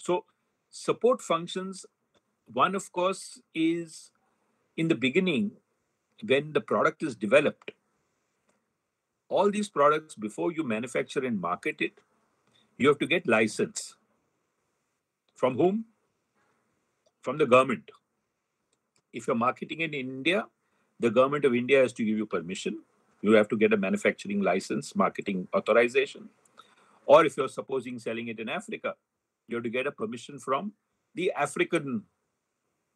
So support functions, one of course is in the beginning when the product is developed. All these products, before you manufacture and market it, you have to get license. From whom? From the government. If you're marketing in India, the government of India has to give you permission. You have to get a manufacturing license, marketing authorization. Or if you're supposing selling it in Africa, you have to get a permission from the African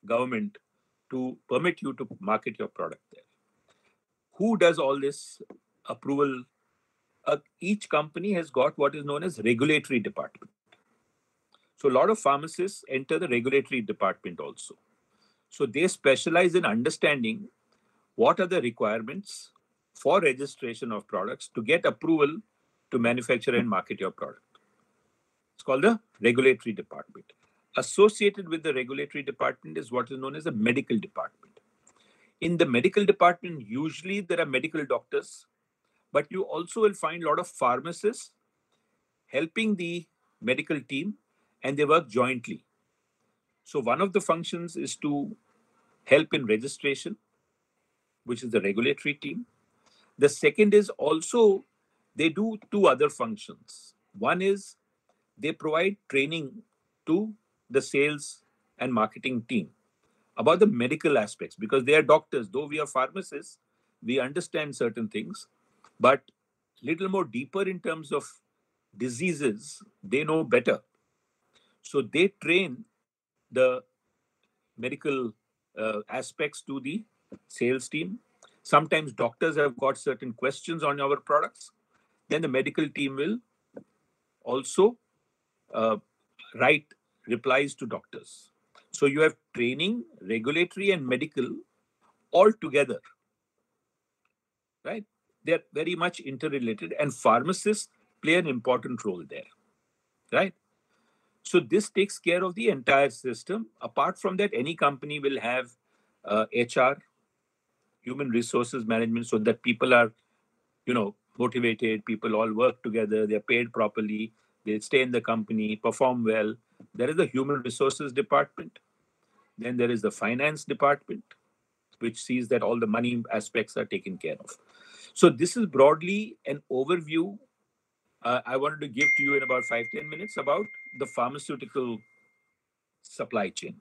government to permit you to market your product there. Who does all this approval? Each company has got what is known as regulatory department. So a lot of pharmacists enter the regulatory department also. So they specialize in understanding what are the requirements for registration of products to get approval to manufacture and market your product. It's called the regulatory department. Associated with the regulatory department is what is known as the medical department. In the medical department, usually there are medical doctors, but you also will find a lot of pharmacists helping the medical team, and they work jointly. So one of the functions is to help in registration, which is the regulatory team. The second is also they do two other functions. One is they provide training to the sales and marketing team about the medical aspects, because they are doctors. Though we are pharmacists, we understand certain things, but little more deeper in terms of diseases, they know better. So they train the medical aspects to the sales team. Sometimes doctors have got certain questions on our products. Then the medical team will also uh, write replies to doctors. So you have training, regulatory, and medical all together, right? They're very much interrelated, and pharmacists play an important role there, right? So this takes care of the entire system. Apart from that, any company will have HR, human resources management, so that people are, motivated. People all work together. They're paid properly. They stay in the company, perform well. There is the human resources department. Then there is the finance department, which sees that all the money aspects are taken care of. So this is broadly an overview I wanted to give to you in about 5-10 minutes about the pharmaceutical supply chain.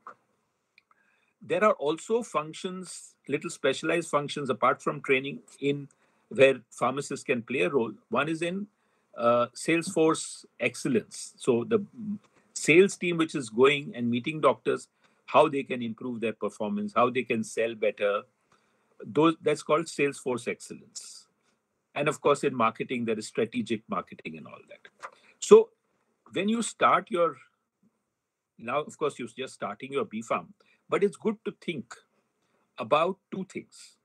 There are also functions, little specialized functions apart from training, in where pharmacists can play a role. One is in sales force excellence. So the sales team which is going and meeting doctors, how they can improve their performance, how they can sell better. That's called sales force excellence. And of course, in marketing, there is strategic marketing and all that. So when you start your, now, of course, you're just starting your BPharm, but it's good to think about two things.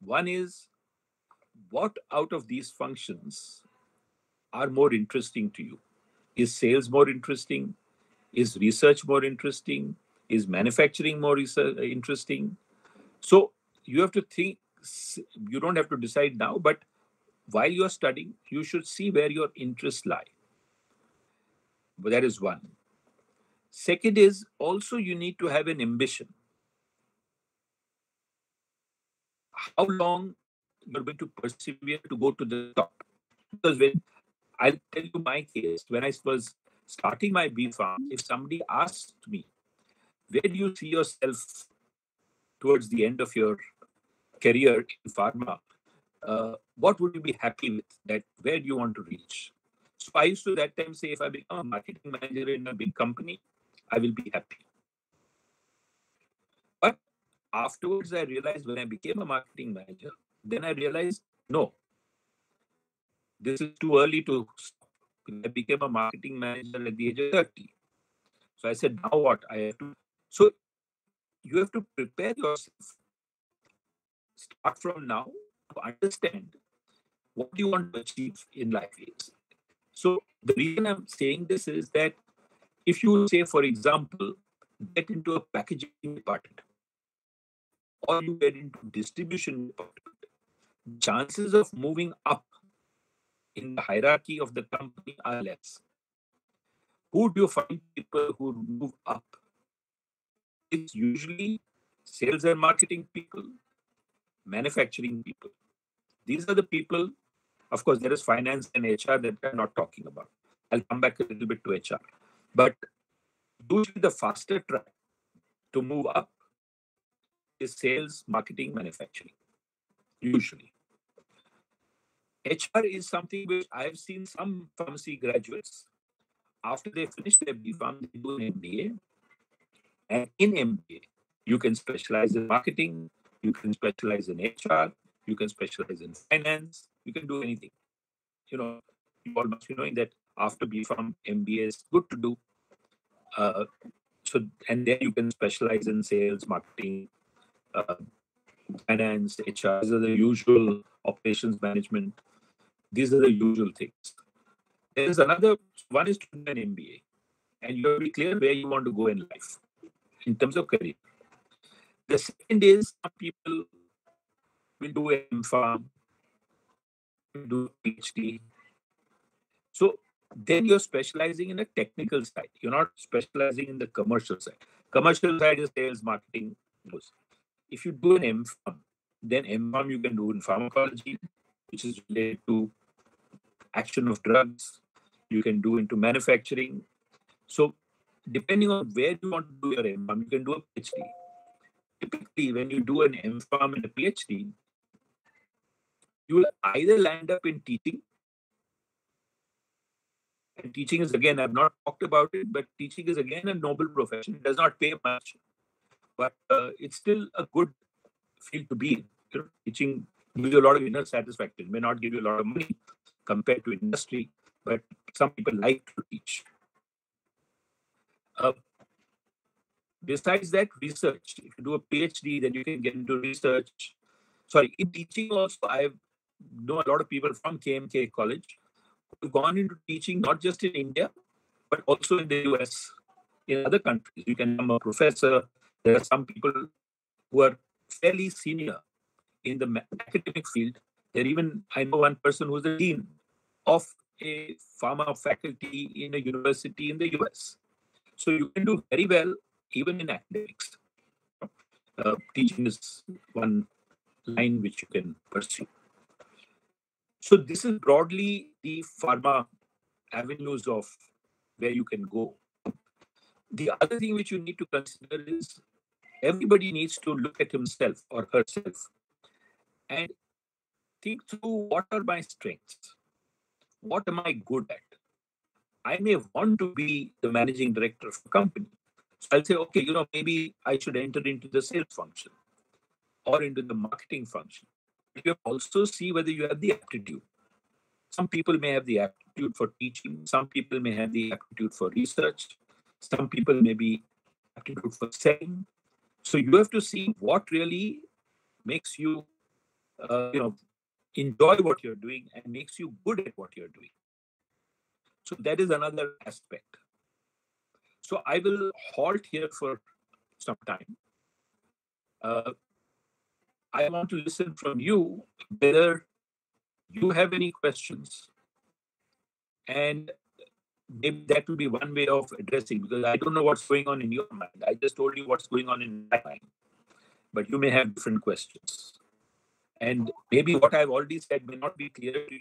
One is, what out of these functions are more interesting to you? Is sales more interesting? Is research more interesting? Is manufacturing more interesting? So you have to think, you don't have to decide now, but while you're studying, you should see where your interests lie. But that is one. Second is also you need to have an ambition. How long you're going to persevere to go to the top? Because when I'll tell you my case, when I was starting my BPharm, if somebody asked me, where do you see yourself towards the end of your career in pharma? What would you be happy with? That where do you want to reach? So I used to that time say, if I become a marketing manager in a big company, I will be happy. But afterwards, I realized when I became a marketing manager, then I realized, no, this is too early to stop. I became a marketing manager at the age of 30. So I said, now what? I have to. So you have to prepare yourself. Start from now to understand what you want to achieve in life is. So the reason I'm saying this is that if you say, for example, get into a packaging department or you get into distribution department, chances of moving up in the hierarchy of the company are less. Who do you find people who move up? It's usually sales and marketing people, manufacturing people. These are the people. Of course, there is finance and HR that I'm not talking about. I'll come back a little bit to HR. But usually the faster track to move up is sales, marketing, manufacturing. Usually. HR is something which I've seen some pharmacy graduates, after they finish their B.Pharm, they do an MBA. And in MBA, you can specialize in marketing, you can specialize in HR, you can specialize in finance, you can do anything. You all must be knowing that after B.Pharm, MBA is good to do. And then you can specialize in sales, marketing, uh, finance, HR. These are the usual operations management. These are the usual things. There is another one is to do an MBA, and you have to be clear where you want to go in life in terms of career. The second is some people will do an M.Pharm, do a PhD. So then you're specializing in a technical side. You're not specializing in the commercial side. Commercial side is sales, marketing. If you do an M.Pharm, then M.Pharm you can do in pharmacology, which is related to action of drugs. You can do into manufacturing. So depending on where you want to do your M.Pharm, you can do a PhD. Typically, when you do an M.Pharm and a PhD, you will either land up in teaching. And teaching is, again, I've not talked about it, but teaching is, again, a noble profession. It does not pay much, but it's still a good field to be in. Teaching gives you a lot of inner satisfaction. It may not give you a lot of money compared to industry, but some people like to teach. Besides that, research. If you do a PhD, then you can get into research. Sorry, in teaching also, I know a lot of people from KMK College who've gone into teaching, not just in India, but also in the US, in other countries. You can become a professor. There are some people who are fairly senior in the academic field. I know one person who's the dean of a pharma faculty in a university in the US. So you can do very well even in academics. Teaching is one line which you can pursue. So this is broadly the pharma avenues of where you can go. The other thing which you need to consider is everybody needs to look at himself or herself and think through what are my strengths? What am I good at? I may want to be the managing director of a company. So I'll say, okay, maybe I should enter into the sales function or into the marketing function. You also see whether you have the aptitude. Some people may have the aptitude for teaching. Some people may have the aptitude for research. Some people may be aptitude for selling. So you have to see what really makes you, enjoy what you're doing and makes you good at what you're doing. So that is another aspect. So I will halt here for some time. I want to listen from you whether you have any questions, and maybe that will be one way of addressing, because I don't know what's going on in your mind. I just told you what's going on in my mind, but you may have different questions. And maybe what I've already said may not be clear to you.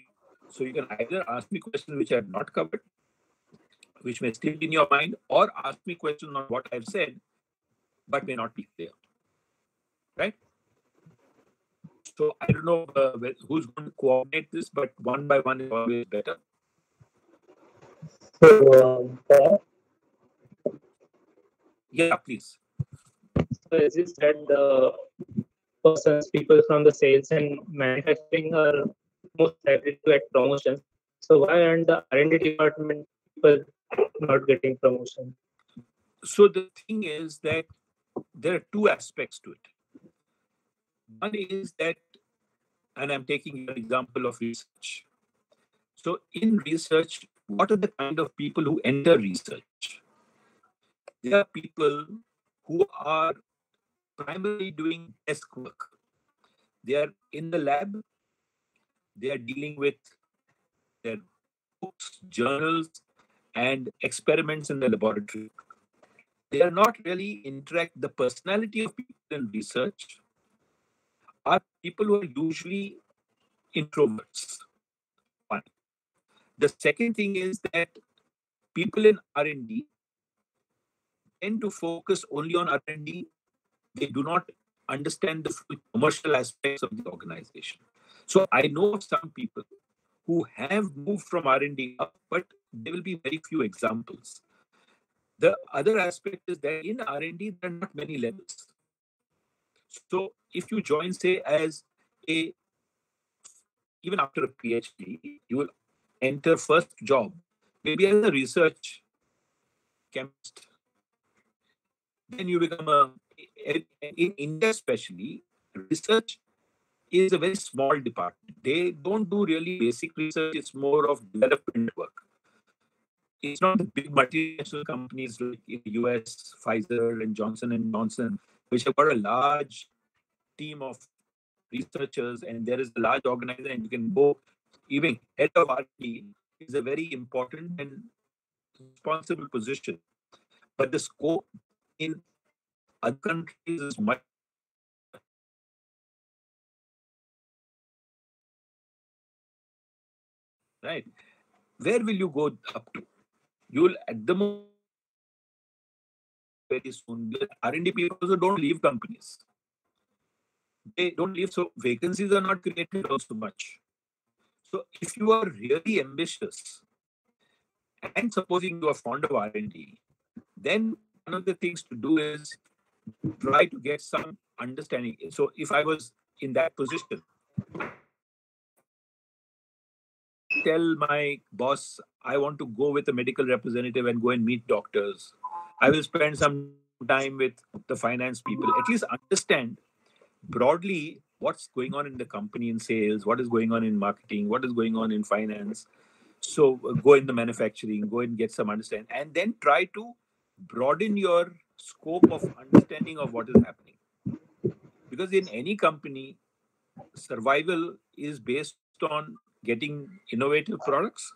So you can either ask me questions which I have not covered, which may still be in your mind, or ask me questions on what I've said, but may not be clear. Right? So I don't know who's going to coordinate this, but one by one is always better. So, yeah, please. So as you said, the people from the sales and manufacturing are most likely to get promotions. So why aren't the R&D department people not getting promotion? So the thing is that there are two aspects to it. One is that, and I'm taking an example of research. So in research, what are the kind of people who enter research? There are people who are primarily doing desk work. They are in the lab. They are dealing with their books, journals, and experiments in the laboratory. They are not really interact. The personality of people in research are people who are usually introverts. One. The second thing is that people in R&D tend to focus only on R&D. They do not understand the full commercial aspects of the organization. So I know of some people who have moved from R&D up, but there will be very few examples. The other aspect is that in R&D, there are not many levels. So if you join, say, as a, even after a PhD, you will enter first job, maybe as a research chemist. Then you become in India especially, research is a very small department. They don't do really basic research, it's more of development work. It's not the big multinational companies like in the US, Pfizer and Johnson, which have got a large team of researchers, and there is a large organization, and you can go, even head of R&D is a very important and responsible position. But the scope in other countries is much, right? Where will you go up to? You will at the moment very soon. R&D people also don't leave companies. They don't leave, so vacancies are not created also much. So if you are really ambitious, and supposing you are fond of R&D, then one of the things to do is try to get some understanding. So if I was in that position, tell my boss, I want to go with a medical representative and go and meet doctors. I will spend some time with the finance people, at least understand broadly what's going on in the company in sales, what is going on in marketing, what is going on in finance. So go in the manufacturing, go and get some understanding, and then try to broaden your scope of understanding of what is happening. Because in any company, survival is based on getting innovative products,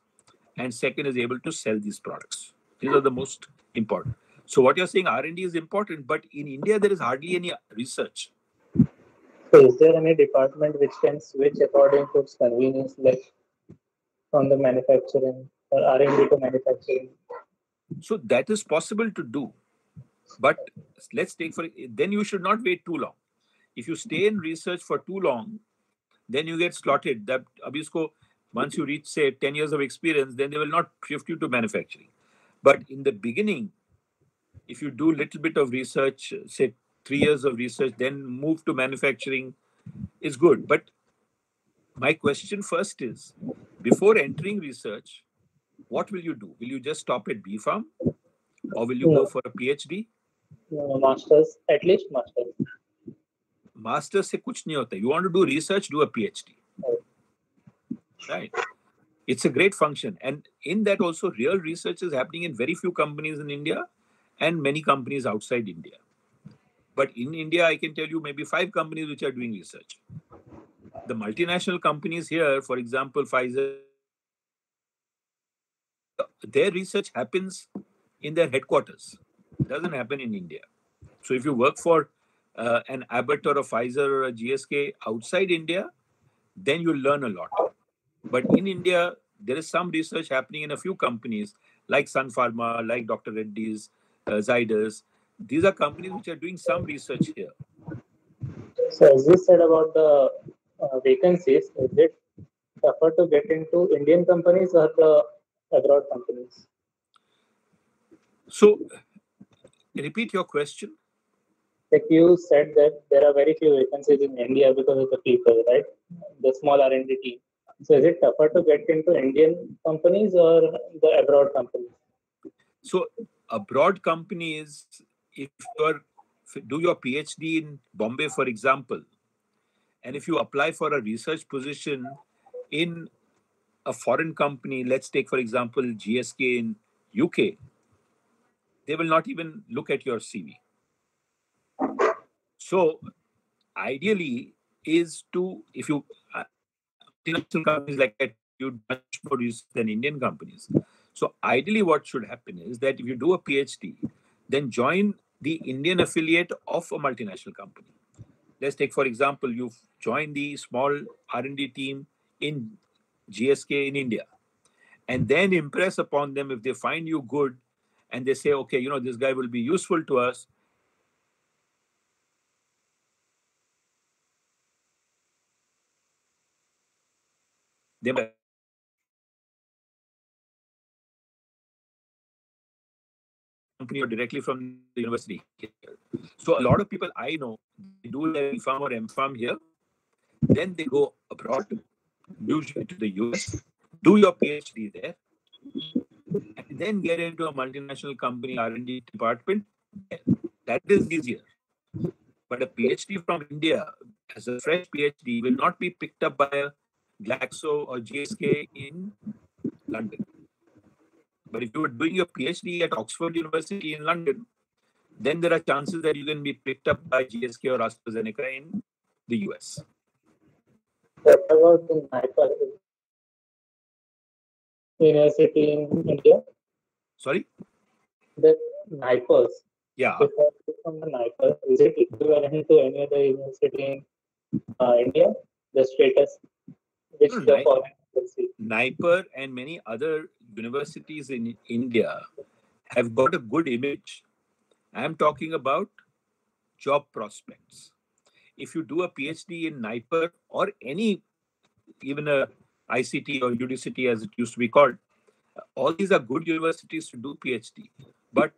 and second is able to sell these products. These are the most important. So what you're saying, R&D is important, but in India there is hardly any research. So is there any department which can switch according to its convenience, like from the manufacturing or R&D to manufacturing? So that is possible to do, but let's take for then you should not wait too long. If you stay in research for too long, then you get slotted. That Abhisko, once you reach say 10 years of experience, then they will not shift you to manufacturing. But in the beginning, if you do a little bit of research, say 3 years of research, then move to manufacturing is good. But my question first is, before entering research, what will you do? Will you just stop at B Farm, or will you go No, for a PhD? no, masters, at least masters. Master से कुछ नहीं होता. You want to do research, do a PhD. Right. It's a great function. And in that also, real research is happening in very few companies in India and many companies outside India. But in India, I can tell you maybe 5 companies which are doing research. The multinational companies here, for example, Pfizer, their research happens in their headquarters. It doesn't happen in India. So if you work for an Abbott or a Pfizer or a GSK outside India, then you'll learn a lot. But in India, there is some research happening in a few companies like Sun Pharma, like Dr. Reddy's, Zydus. These are companies which are doing some research here. So as you said about the vacancies, is it tougher to get into Indian companies or the abroad companies? So, repeat your question. Like you said that there are very few vacancies in India because of the people, right? The small R&D team. So is it tougher to get into Indian companies or the abroad companies? So, abroad companies, if you do your PhD in Bombay, for example, and if you apply for a research position in a foreign company, let's take, for example, GSK in UK, they will not even look at your CV. So, ideally, is to, if you, multinational companies like that, you do much more research than Indian companies. So ideally, what should happen is that if you do a PhD, then join the Indian affiliate of a multinational company. Let's take, for example, you've joined the small R&D team in GSK in India, and then impress upon them. If they find you good and they say, okay, this guy will be useful to us, they company or directly from the university. So a lot of people I know, they do their BPharm or MPharm here, then they go abroad, usually to the US, do your PhD there, and then get into a multinational company R&D department. That is easier. But a PhD from India, as a fresh PhD, will not be picked up by a Glaxo or GSK in London. But if you are doing your PhD at Oxford University in London, then there are chances that you can be picked up by GSK or AstraZeneca in the US. What about the NIPER University in India? Sorry? The NIPERs. Yeah. If I look from the NIPER, is it equivalent to any other university in India? The status which the foreign university. NIPER and many other universities in India have got a good image. I'm talking about job prospects. If you do a PhD in NIPER or even a ICT or UDCT as it used to be called, all these are good universities to do PhD. But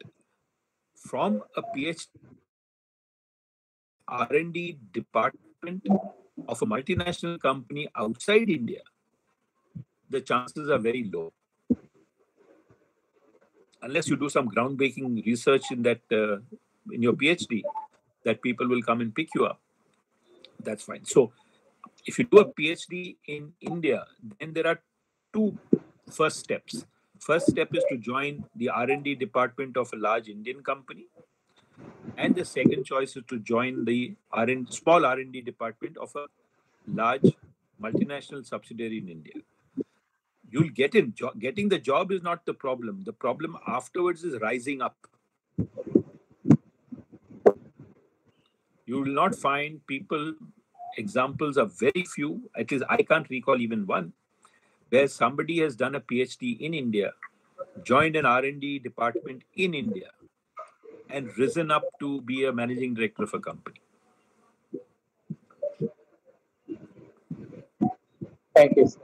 from a PhD R&D department of a multinational company outside India, the chances are very low. Unless you do some groundbreaking research in that in your PhD, that people will come and pick you up. That's fine. So if you do a PhD in India, then there are two first steps. First step is to join the R&D department of a large Indian company. And the second choice is to join the small R&D department of a large multinational subsidiary in India. You'll get in. Getting the job is not the problem. The problem afterwards is rising up. You will not find people, examples are very few, at least I can't recall even one, where somebody has done a PhD in India, joined an R&D department in India, and risen up to be a managing director of a company. Thank you, sir.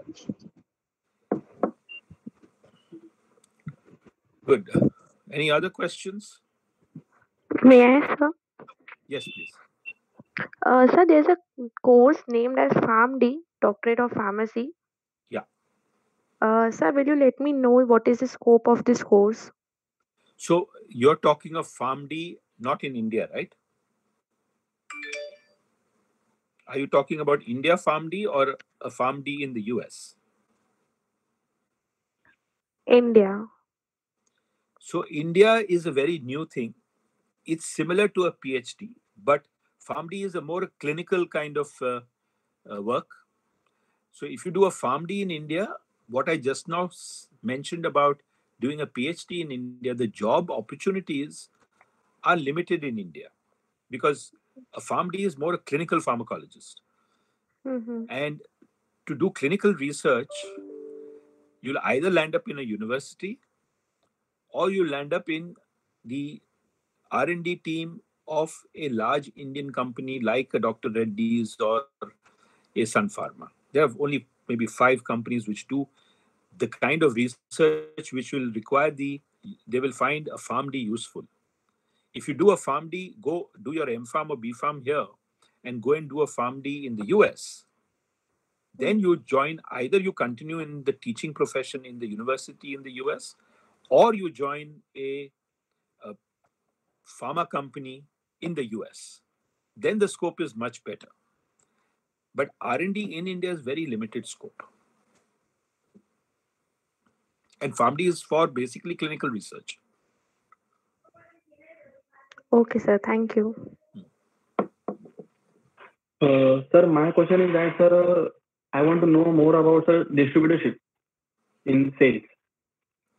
Good. Any other questions? May I, sir? Yes, please. Sir, there's a course named as PharmD, Doctorate of Pharmacy. Yeah. Sir, will you let me know what is the scope of this course? So you're talking of PharmD not in India, right? Are you talking about India PharmD or a PharmD in the US? India. So India is a very new thing. It's similar to a PhD, but PharmD is a more clinical kind of work. So if you do a PharmD in India, what I just now mentioned about doing a PhD in India, the job opportunities are limited in India because a PharmD is more a clinical pharmacologist. Mm-hmm. And to do clinical research, you'll either land up in a university or you land up in the R&D team of a large Indian company like a Dr. Reddy's or a Sun Pharma. There are only maybe 5 companies which do the kind of research which will require they will find a PharmD useful. If you do a PharmD, go do your MPharm or BPharm here and go and do a PharmD in the US. Then you join, either you continue in the teaching profession in the university in the US, or you join a pharma company in the US. Then the scope is much better. But R&D in India is very limited scope. And PharmD is for basically clinical research. Okay, sir. Thank you. Sir, my question is that, sir, I want to know more about, sir, distributorship in sales.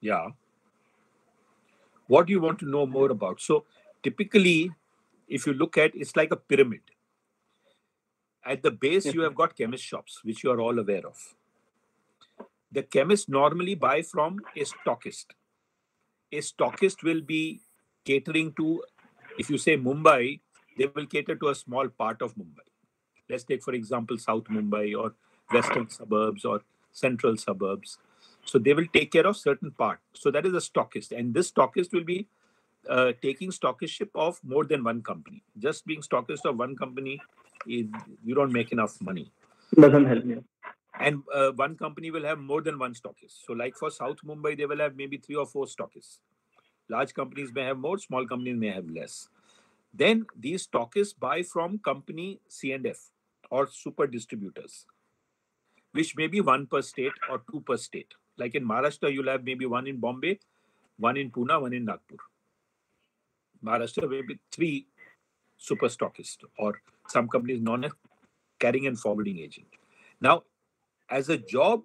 Yeah. What do you want to know more about? So typically, if you look at, it's like a pyramid. At the base, Yes, you have got chemist shops, which you are all aware of. The chemists normally buy from a stockist. A stockist will be catering to, if you say Mumbai, they will cater to a small part of Mumbai. Let's take, for example, South Mumbai or western suburbs or central suburbs. So they will take care of certain part. So that is a stockist. And this stockist will be taking stockistship of more than one company. Just being stockist of one company, you don't make enough money. doesn't help me. And one company will have more than one stockist. So like for South Mumbai, they will have maybe 3 or 4 stockists. Large companies may have more, small companies may have less. Then these stockists buy from company C&F or super distributors, which may be 1 per state or 2 per state. Like in Maharashtra, you'll have maybe 1 in Bombay, 1 in Pune, 1 in Nagpur. Maharashtra may be 3 super stockists, or some companies known as carrying and forwarding agent. Now, as a job,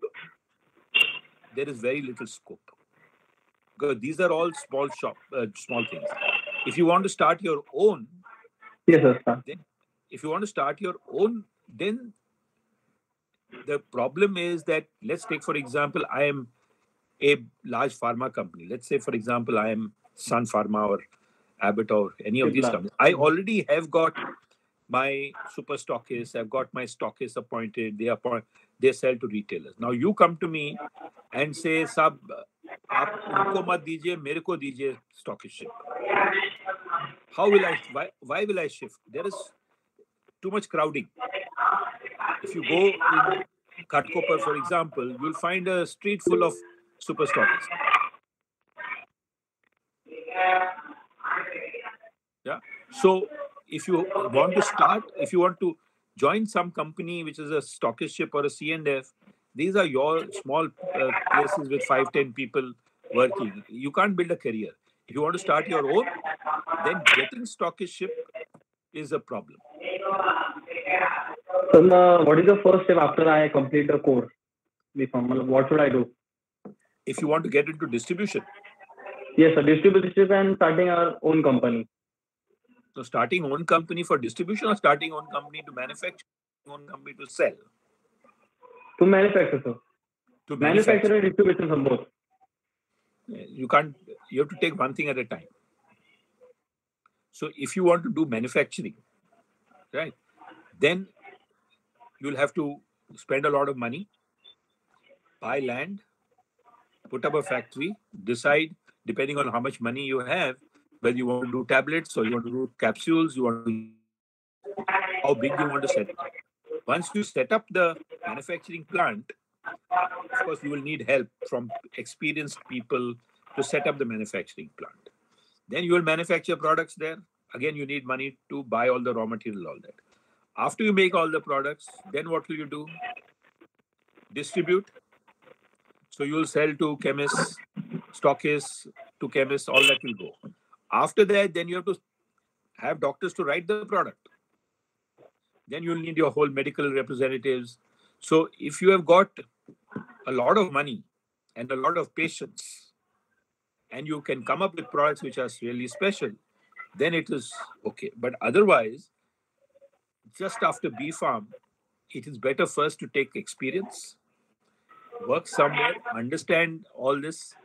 there is very little scope, because these are all small things. If you want to start your own, Yes, sir. then the problem is that, let's take, for example, I am a large pharma company. Let's say, for example, I am Sun Pharma or Abbott or any of these Cipla. companies. I already have got my super stockists. I've got my stockists appointed. They sell to retailers. Now you come to me and say, "Sab, आप उनको मत दीजिए, मेरे को दीजिए stockistship." How will I? Why will I shift? There is too much crowding. If you go in Ghatkopar, for example, you'll find a street full of super stockists. Yeah. So if you want to join some company which is a stockistship or a C&F, these are your small places with 5-10 people working. You can't build a career. If you want to start your own, then getting stockistship is a problem. So, what is the first step after I complete the course? What should I do? If you want to get into distribution, Yes, sir. Distribution and starting our own company. so starting own company for distribution or starting own company to manufacture, own company to sell? To manufacture, sir. To Manufacture and distribution from both. You have to take one thing at a time. So if you want to do manufacturing, right, then you'll have to spend a lot of money, buy land, put up a factory, decide, depending on how much money you have, whether you want to do tablets or you want to do capsules, you want to, how big you want to set it up. Once you set up the manufacturing plant, of course, you will need help from experienced people to set up the manufacturing plant. Then you will manufacture products there. Again, you need money to buy all the raw material, all that. After you make all the products, then what will you do? Distribute. So you will sell to chemists, stockists, to chemists, all that will go. After that, then you have to have doctors to write the product. Then you'll need your whole medical representatives. So if you have got a lot of money and a lot of patience, and you can come up with products which are really special, then it is okay. But otherwise, just after B Farm, it is better first to take experience, work somewhere, understand all this.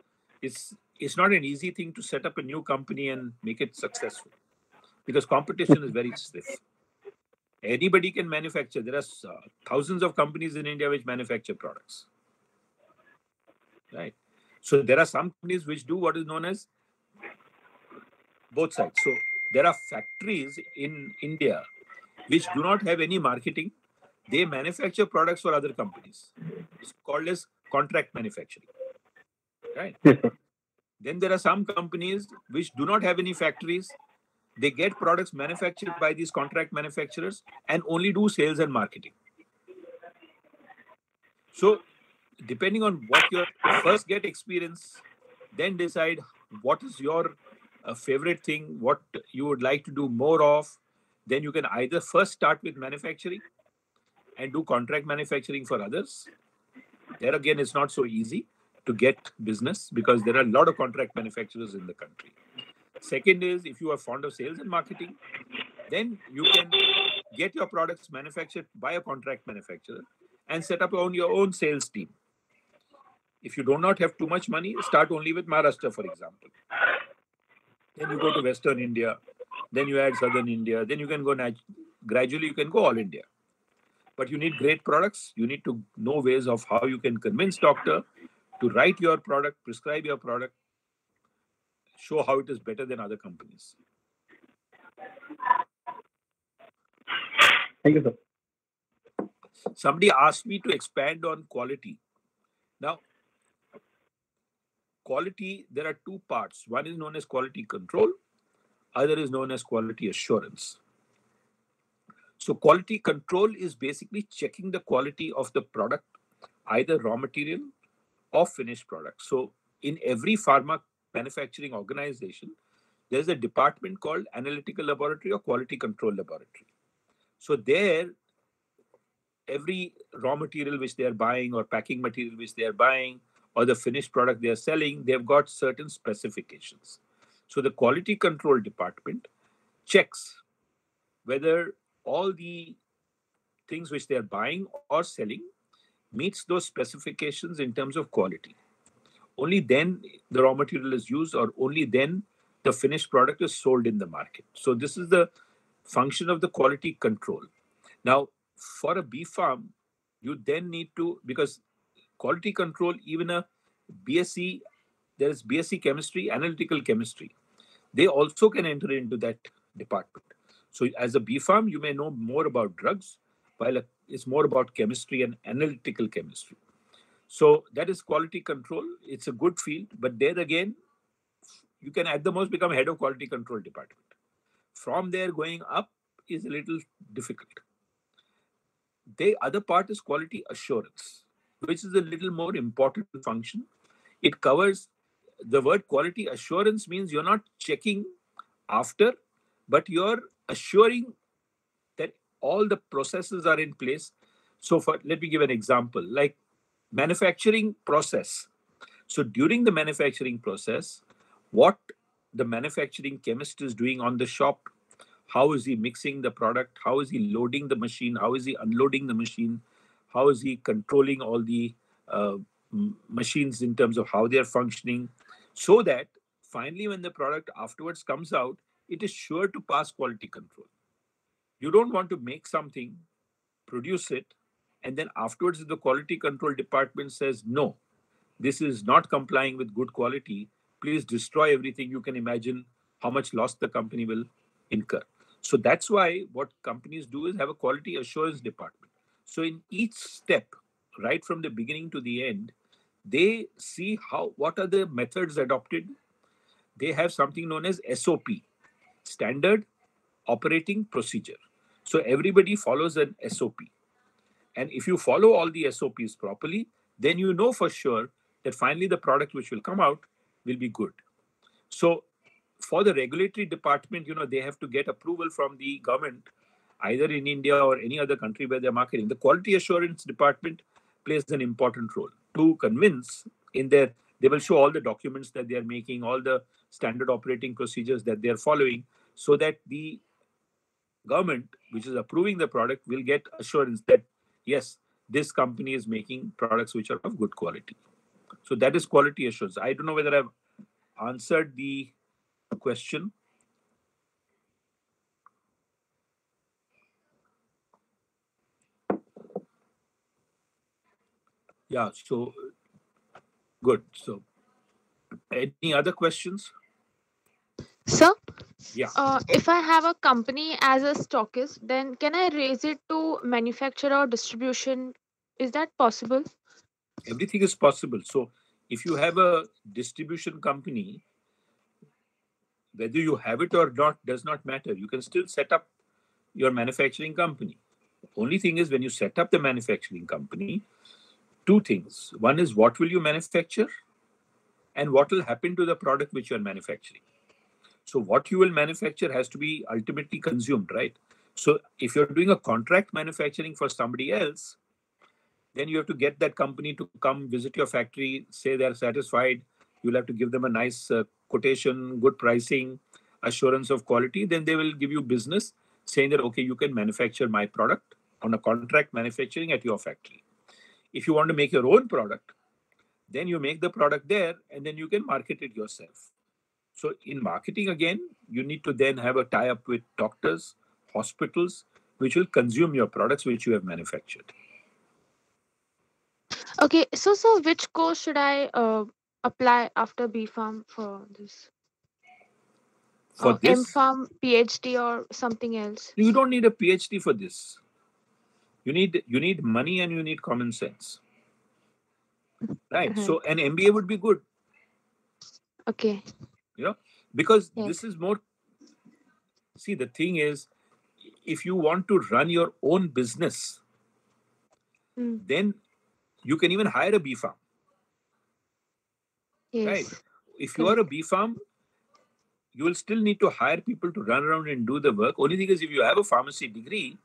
It's not an easy thing to set up a new company and make it successful, because competition is very stiff. Anybody can manufacture. There are thousands of companies in India which manufacture products, right? So there are some companies which do what is known as both sides. So there are factories in India which do not have any marketing. They manufacture products for other companies. It's called as contract manufacturing, right? Yes, sir. Then there are some companies which do not have any factories. They get products manufactured by these contract manufacturers and only do sales and marketing. So depending on what your first get experience, then decide what is your favorite thing, what you would like to do more of. Then you can either first start with manufacturing and do contract manufacturing for others. There again, it's not so easy. to get business because there are a lot of contract manufacturers in the country. Second is, if you are fond of sales and marketing, then you can get your products manufactured by a contract manufacturer and set up your own sales team. If you do not have too much money, start only with Maharashtra, for example. Then you go to Western India, then you add Southern India, then you can go gradually, you can go all India. But you need great products. You need to know ways of how you can convince doctor to write your product, prescribe your product, show how it is better than other companies. Thank you, sir. Somebody asked me to expand on quality. Now, quality, there are two parts. One is known as quality control, other is known as quality assurance. So quality control is basically checking the quality of the product, either raw material or finished product. So in every pharma manufacturing organization, there's a department called analytical laboratory or quality control laboratory. So there, every raw material which they are buying or packing material which they are buying or the finished product they are selling, they've got certain specifications. So the quality control department checks whether all the things which they are buying or selling meets those specifications in terms of quality. Only then the raw material is used, or only then the finished product is sold in the market. So this is the function of the quality control. Now, for a bee farm, you then need to, because quality control, even a BSc, there is BSc chemistry, analytical chemistry. They also can enter into that department. So as a bee farm, you may know more about drugs, while it's more about chemistry and analytical chemistry. So that is quality control. It's a good field, but there again, you can at the most become head of quality control department. From there, going up is a little difficult. The other part is quality assurance, which is a little more important function. It covers, the word quality assurance means you're not checking after, but you're assuring that all the processes are in place. So let me give an example, like manufacturing process. So during the manufacturing process, what the manufacturing chemist is doing on the shop, how is he mixing the product, how is he loading the machine, how is he unloading the machine, how is he controlling all the machines in terms of how they are functioning, so that finally when the product afterwards comes out, it is sure to pass quality control. You don't want to make something, produce it, and then afterwards the quality control department says, no, this is not complying with good quality, please destroy everything. You can imagine how much loss the company will incur. So that's why what companies do is have a quality assurance department. So in each step, right from the beginning to the end, they see what are the methods adopted. They have something known as SOP, Standard Operating Procedure. So everybody follows an SOP. And if you follow all the SOPs properly, then you know for sure that finally the product which will come out will be good. So for the regulatory department, they have to get approval from the government, either in India or any other country where they're marketing. The quality assurance department plays an important role to convince they will show all the documents that they are making, all the standard operating procedures that they are following, so that the government, which is approving the product, will get assurance that, yes, this company is making products which are of good quality. So that is quality assurance. I don't know whether I've answered the question. Yeah, so good. So any other questions? Sir, Yeah. if I have a company as a stockist, then can I raise it to manufacturer or distribution? Is that possible? Everything is possible. So if you have a distribution company, whether you have it or not does not matter. You can still set up your manufacturing company. Only thing is, when you set up the manufacturing company, two things. One is, what will you manufacture, and what will happen to the product which you are manufacturing. So what you will manufacture has to be ultimately consumed, right? So if you're doing a contract manufacturing for somebody else, Then you have to get that company to come visit your factory, say they're satisfied. You'll have to give them a nice quotation, good pricing, assurance of quality. Then they will give you business saying that, okay, you can manufacture my product on a contract manufacturing at your factory. If you want to make your own product, then you make the product there and then you can market it yourself. So in marketing, again, you need to then have a tie-up with doctors, hospitals, which will consume your products which you have manufactured. Okay, so which course should I apply after B Farm for this? For M this, Farm, PhD, or something else? you don't need a PhD for this. You need money and you need common sense. Right. Right. So an MBA would be good, Okay. because Yes. this is more. See, the thing is, if you want to run your own business, then you can even hire a B Farm. Yes. Right. If you are a B Farm, you will still need to hire people to run around and do the work. Only thing is, if you have a pharmacy degree,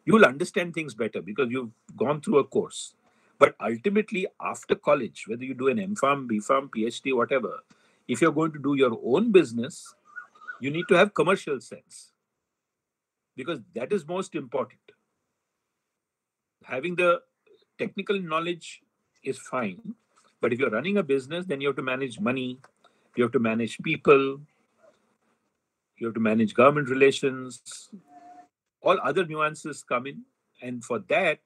you will understand things better because you've gone through a course. But ultimately, after college, whether you do an M Farm, B Farm, PhD, whatever, if you're going to do your own business, you need to have commercial sense, because that is most important. Having the technical knowledge is fine, but if you're running a business, then you have to manage money, you have to manage people, you have to manage government relations, all other nuances come in. And for that,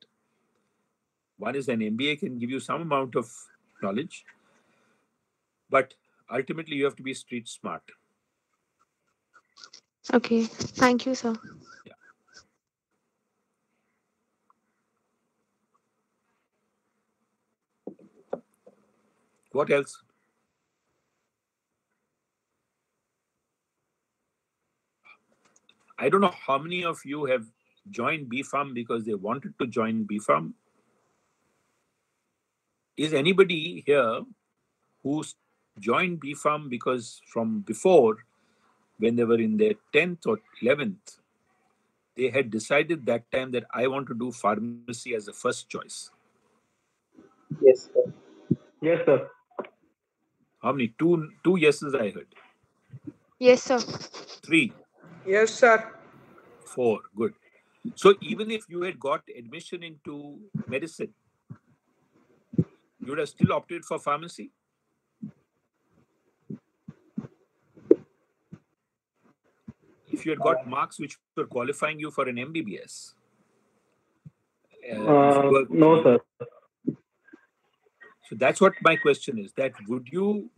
one is an MBA can give you some amount of knowledge, but ultimately you have to be street smart. Okay. Thank you, sir. Yeah. What else? I don't know how many of you have joined B Farm because they wanted to join B Farm. Is anybody here who's joined B Farm because from before, when they were in their 10th or 11th, they had decided that time that I want to do pharmacy as a first choice? Yes, sir. Yes, sir. How many? Two yeses I heard. Yes, sir. 3, Yes, sir. 4. Good. So even if you had got admission into medicine, you would have still opted for pharmacy? If you had got marks which were qualifying you for an MBBS? No, sir. So that's what my question is, that would you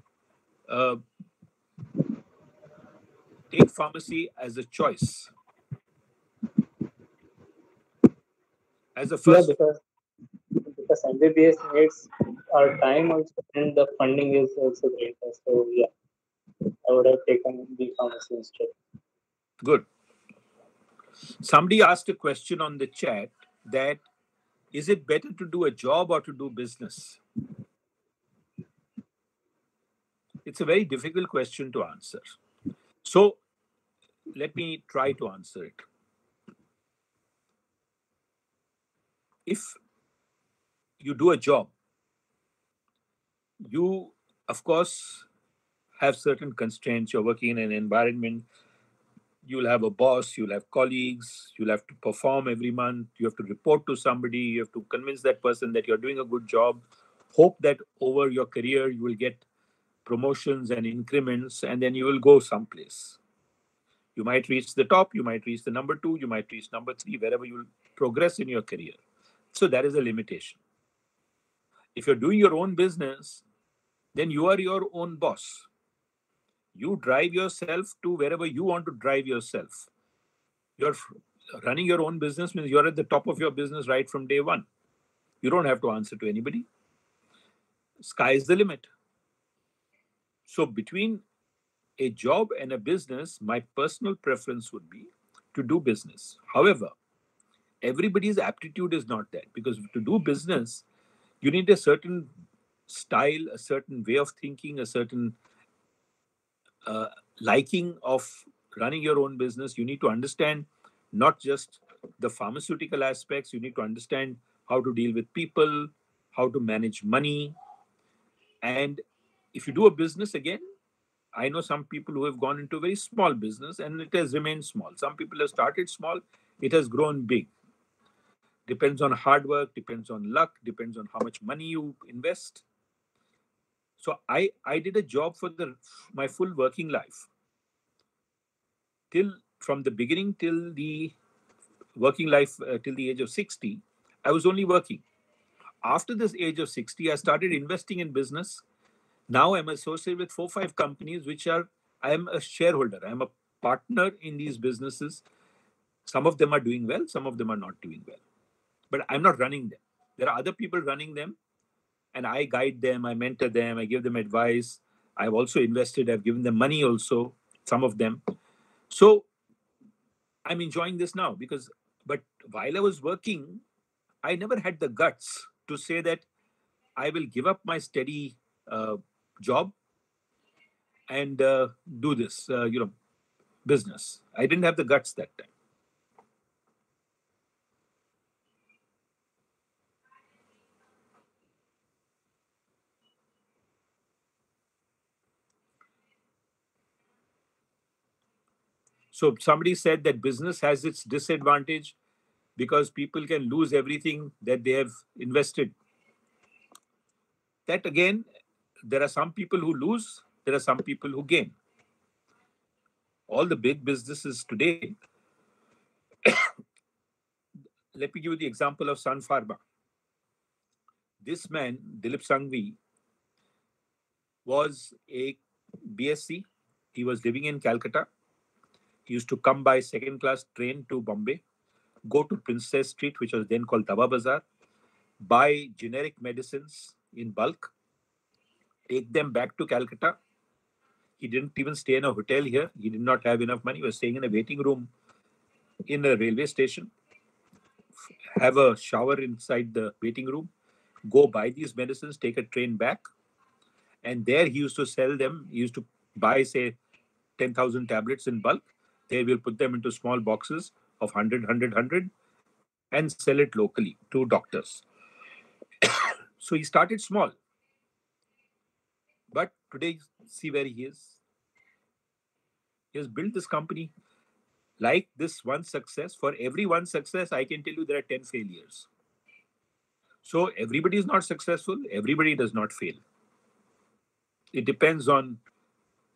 take pharmacy as a choice? As a Yeah, first? because MBBS needs our time also, and the funding is also greater. So yeah, I would have taken B Pharmacy instead. Good. Somebody asked a question on the chat that, is it better to do a job or to do business? It's a very difficult question to answer. So let me try to answer it. If you do a job, you, of course, have certain constraints. You're working in an environment. You'll have a boss, you'll have colleagues, you'll have to perform every month, you have to report to somebody, you have to convince that person that you're doing a good job, hope that over your career you will get promotions and increments, and then you will go someplace. You might reach the top, you might reach the number 2, you might reach number 3, wherever you will progress in your career. So that is a limitation. If you're doing your own business, then you are your own boss. You drive yourself to wherever you want to drive yourself. You're running your own business means you're at the top of your business right from day one. You don't have to answer to anybody. Sky is the limit. So between a job and a business, my personal preference would be to do business. However, everybody's aptitude is not that, because to do business, you need a certain style, a certain way of thinking, a certain liking of running your own business. You need to understand not just the pharmaceutical aspects, you need to understand how to deal with people, how to manage money. And if you do a business again, I know some people who have gone into a very small business and it has remained small. Some people have started small, it has grown big. Depends on hard work, depends on luck, depends on how much money you invest. So I did a job for my full working life, till from the beginning till the working life, till the age of 60. I was only working. After this age of 60, I started investing in business. Now I'm associated with 4 5 companies which are, I am a shareholder, I am a partner in these businesses. Some of them are doing well, some of them are not doing well, but I'm not running them. There are other people running them, and I guide them, I mentor them, I give them advice. I've also invested, I've given them money also, some of them. So I'm enjoying this now because, but while I was working, I never had the guts to say that I will give up my steady job and do this, business. I didn't have the guts that time. So somebody said that business has its disadvantage because people can lose everything that they have invested. That again, there are some people who lose, there are some people who gain. All the big businesses today, let me give you the example of Sun Pharma. This man, Dilip Sanghvi, was a BSc. He was living in Calcutta. He used to come by second class train to Bombay, go to Princess Street, which was then called Dawa Bazaar, buy generic medicines in bulk, take them back to Calcutta. He didn't even stay in a hotel here. He did not have enough money. He was staying in a waiting room in a railway station, have a shower inside the waiting room, go buy these medicines, take a train back. And there he used to sell them. He used to buy, say, 10,000 tablets in bulk. They will put them into small boxes of 100, and sell it locally to doctors. So he started small. But today, see where he is. He has built this company. Like this one success, for every one success, I can tell you there are 10 failures. So everybody is not successful, everybody does not fail. It depends on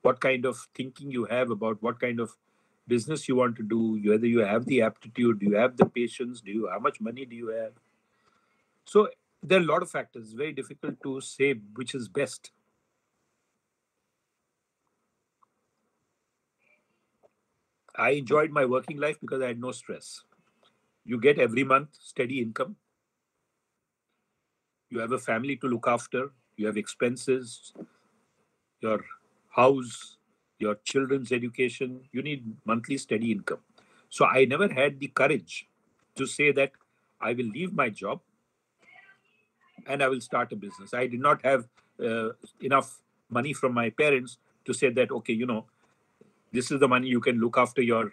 what kind of thinking you have about what kind of business you want to do, whether you have the aptitude, do you have the patience, how much money do you have? So there are a lot of factors. It's very difficult to say which is best. I enjoyed my working life because I had no stress. You get every month steady income. You have a family to look after. You have expenses, your house, your children's education. You need monthly steady income. So I never had the courage to say that I will leave my job and I will start a business. I did not have enough money from my parents to say that, okay, this is the money you can look after your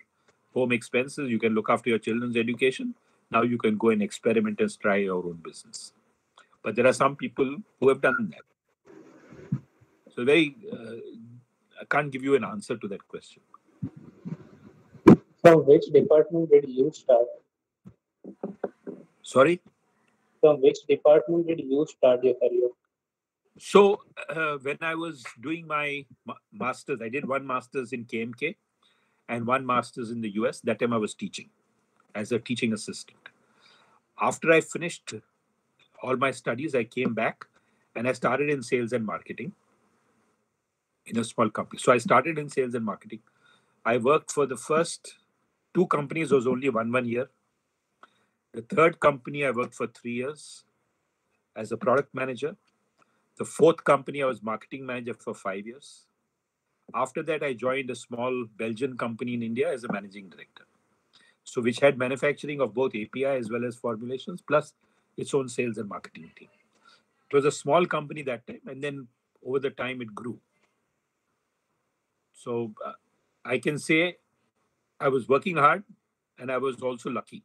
home expenses, you can look after your children's education. Now you can go and experiment and try your own business. But there are some people who have done that. So I can't give you an answer to that question. From which department did you start? Sorry? From which department did you start your career? So when I was doing my master's, I did one master's in KMK and one master's in the US. That time I was teaching as a teaching assistant. After I finished all my studies, I came back and I started in sales and marketing in a small company. So I started in sales and marketing. I worked for the first 2 companies, was only one year. The third company, I worked for 3 years as a product manager. The fourth company, I was marketing manager for 5 years. After that, I joined a small Belgian company in India as a managing director. So which had manufacturing of both API as well as formulations, plus its own sales and marketing team. It was a small company that time, and then over the time it grew. So I can say I was working hard and I was also lucky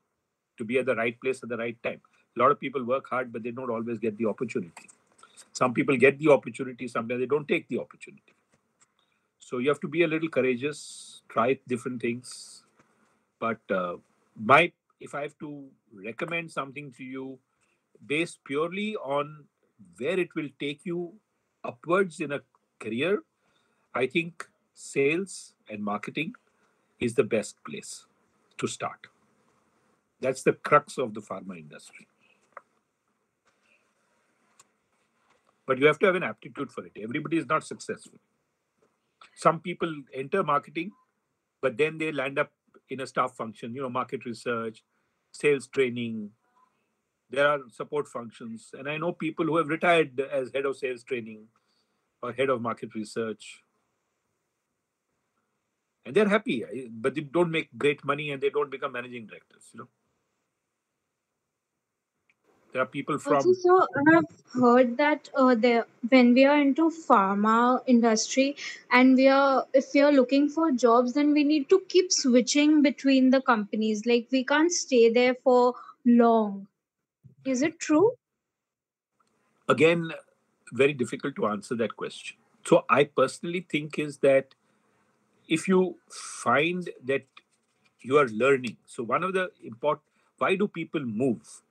to be at the right place at the right time. A lot of people work hard, but they don't always get the opportunity. Some people get the opportunity, sometimes they don't take the opportunity. So you have to be a little courageous, try different things. But if I have to recommend something to you based purely on where it will take you upwards in a career, I think sales and marketing is the best place to start. That's the crux of the pharma industry. But you have to have an aptitude for it. Everybody is not successful. Some people enter marketing, but then they land up in a staff function, market research, sales training. There are support functions. And I know people who have retired as head of sales training or head of market research. And they're happy, but they don't make great money and they don't become managing directors. There are people Also, from so I have heard that when we are into pharma industry and if we are looking for jobs, then we need to keep switching between the companies. Like we can't stay there for long. Is it true? again, very difficult to answer that question. So I personally think is that if you find that you are learning, so one of the important, why do people move?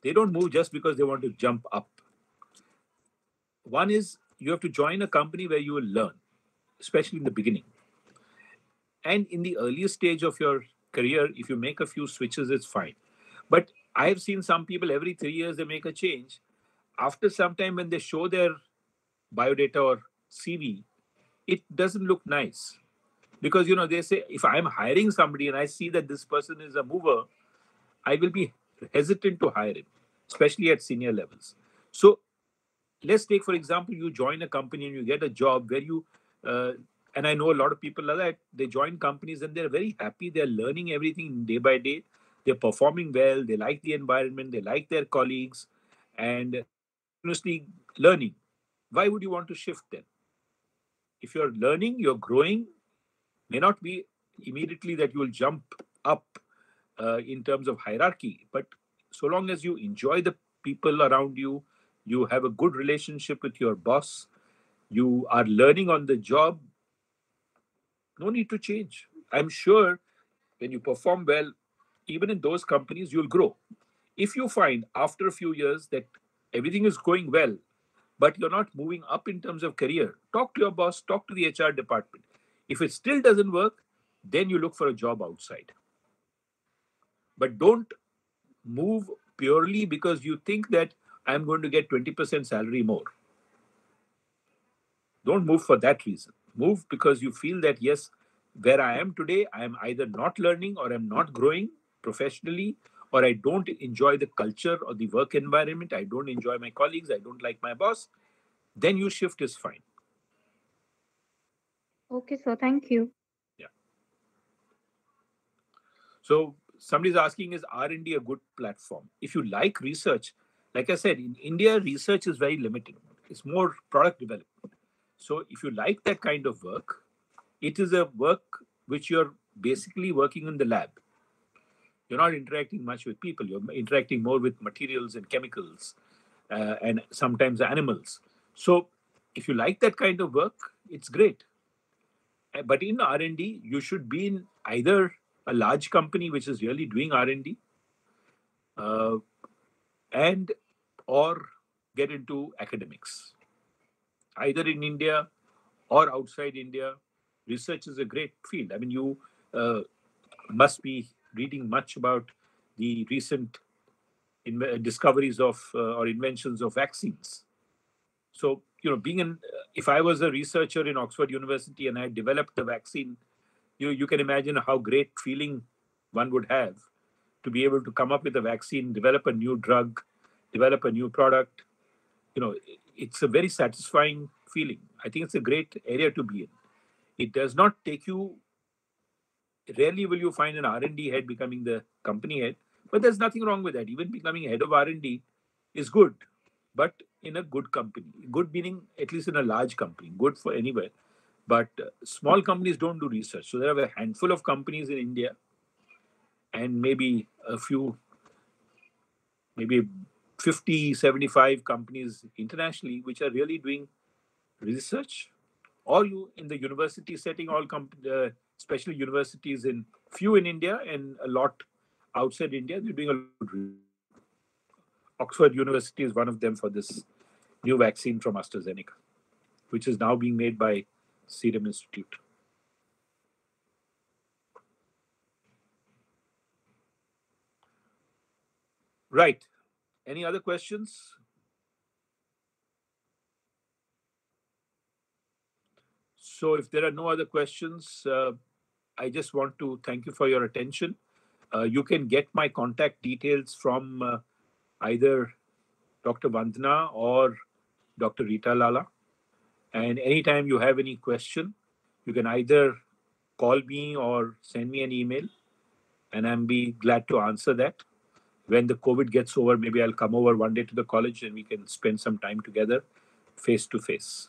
They don't move just because they want to jump up. One is you have to join a company where you will learn, especially in the beginning. And in the earliest stage of your career, if you make a few switches, it's fine. But I have seen some people every 3 years they make a change. After some time, when they show their biodata or CV, it doesn't look nice. Because they say if I'm hiring somebody and I see that this person is a mover, I will be hesitant to hire him, especially at senior levels. So let's take, for example, you join a company and you get a job where you, and I know a lot of people like that, they join companies and they're very happy. They're learning everything day by day. They're performing well. They like the environment. They like their colleagues and continuously learning. Why would you want to shift then? If you're learning, you're growing, may not be immediately that you will jump up in terms of hierarchy, but so long as you enjoy the people around you, you have a good relationship with your boss, you are learning on the job, no need to change. I'm sure when you perform well, even in those companies, you'll grow. If you find after a few years that everything is going well, but you're not moving up in terms of career, talk to your boss, talk to the HR department. If it still doesn't work, then you look for a job outside. But don't move purely because you think that I'm going to get 20% salary more. Don't move for that reason. Move because you feel that, yes, where I am today, I am either not learning or I'm not growing professionally, or I don't enjoy the culture or the work environment. I don't enjoy my colleagues. I don't like my boss. Then you shift is fine. Okay, so thank you. Yeah. So somebody's asking, is R&D a good platform? If you like research, like I said, in India, research is very limited. It's more product development. So if you like that kind of work, it is a work which you're basically working in the lab. You're not interacting much with people. You're interacting more with materials and chemicals and sometimes animals. So if you like that kind of work, it's great. But in R&D, you should be in either a large company which is really doing R&D and or get into academics. Either in India or outside India, research is a great field. I mean, you must be reading much about the recent discoveries of or inventions of vaccines. So, if I was a researcher in Oxford University and I developed a vaccine, you can imagine how great feeling one would have to be able to come up with a vaccine, develop a new drug, develop a new product. It's a very satisfying feeling. I think it's a great area to be in. It does not take you, rarely will you find an R&D head becoming the company head, but there's nothing wrong with that. Even becoming head of R&D is good, but in a good company. Good meaning at least in a large company, good for anywhere. But small companies don't do research. So there are a handful of companies in India and maybe a few maybe 50, 75 companies internationally which are really doing research, or you in the university setting, especially universities in few in India and a lot outside India, they're doing a lot of research. Oxford University is one of them for this new vaccine from AstraZeneca, which is now being made by Serum Institute. Right. Any other questions? So if there are no other questions, I just want to thank you for your attention. You can get my contact details from either Dr. Vandana or Dr. Rita Lala. And anytime you have any question, you can either call me or send me an email, and I'll be glad to answer that. When the COVID gets over, maybe I'll come over one day to the college and we can spend some time together face to face.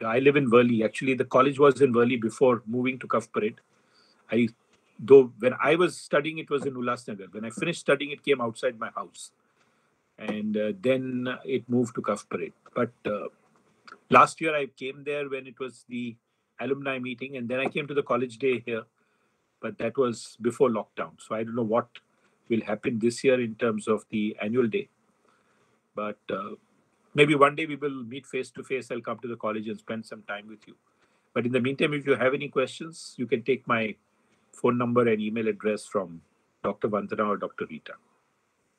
I live in Worli. Actually, the college was in Worli before moving to Cuff Parade. Though when I was studying, it was in Ulhasnagar. When I finished studying, it came outside my house. And then it moved to Cuff Parade. But last year I came there when it was the alumni meeting, and then I came to the college day here. But that was before lockdown. So I don't know what will happen this year in terms of the annual day. But maybe one day we will meet face to face. I'll come to the college and spend some time with you. But in the meantime, if you have any questions, you can take my phone number and email address from Dr. Vandana or Dr. Rita.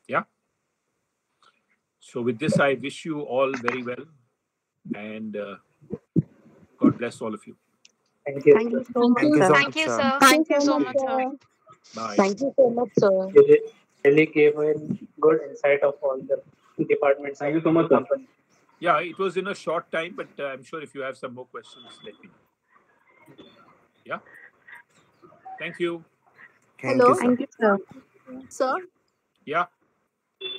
Yeah. So with this, I wish you all very well, and God bless all of you. Thank you. Thank you so much. Thank you so Thank much, you, sir. sir. Thank Thank you you so so much, much, sir. sir. Bye. Thank you so much, sir. You really gave a good insight of all the departments. Thank of you so much, the sir. company. Yeah, it was in a short time, but I'm sure if you have some more questions, let me know. Yeah. Thank you. Thank Hello? you, sir. Thank you, sir. Sir, Yeah.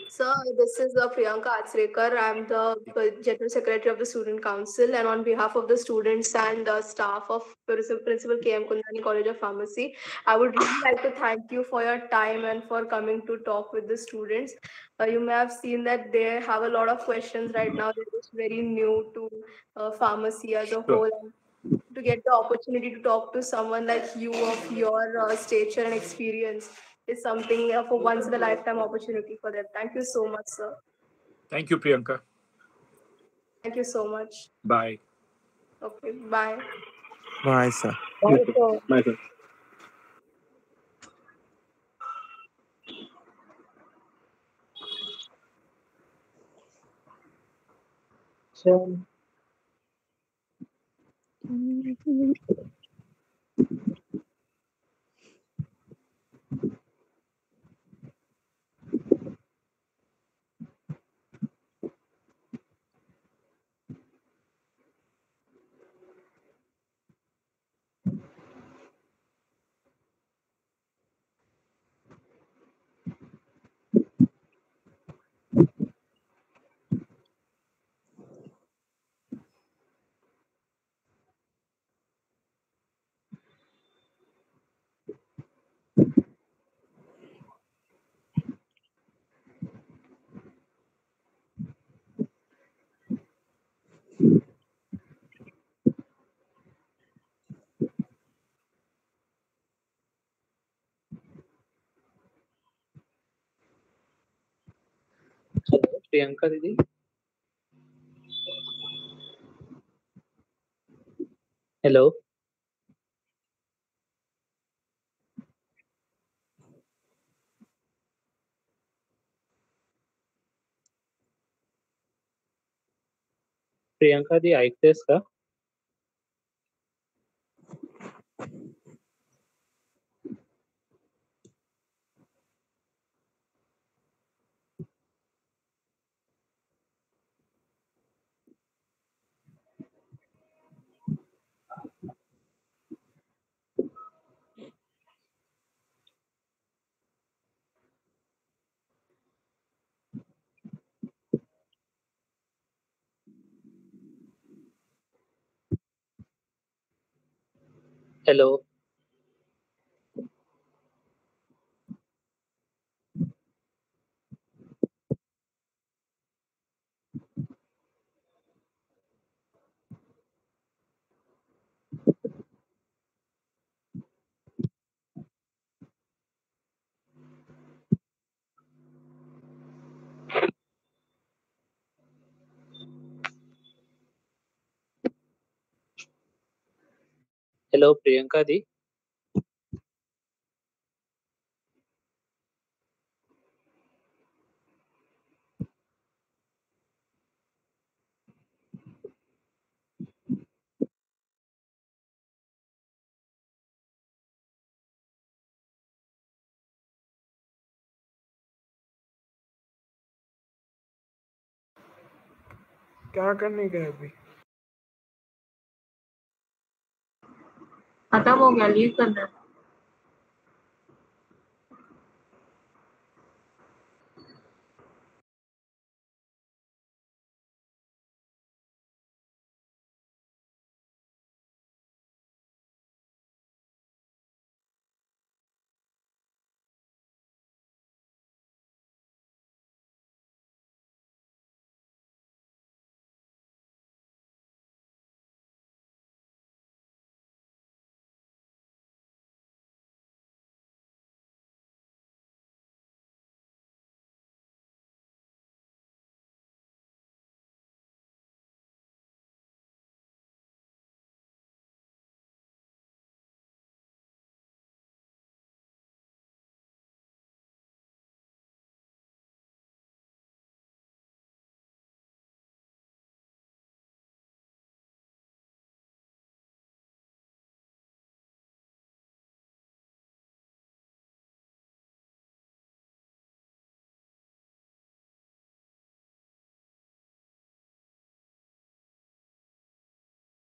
sir, this is Priyanka Atsrekar. I'm the General Secretary of the Student Council, and on behalf of the students and the staff of Principal K.M. Kundani College of Pharmacy, I would really like to thank you for your time and for coming to talk with the students. You may have seen that they have a lot of questions right now. They're just very new to pharmacy as a Sure. whole. And to get the opportunity to talk to someone like you of your stature and experience is something of a once in a lifetime opportunity for them. Thank you so much, sir. Thank you, Priyanka. Thank you so much. Bye. Okay, bye. Bye, sir. Bye, You too. sir. Bye, sir. So, hello, Priyanka Didi. Hello. Priyanka दी ऐकतेस का? Hello. Hello, Priyanka Di. क्या करने का है अभी? खत्म हो गया, leave करना है।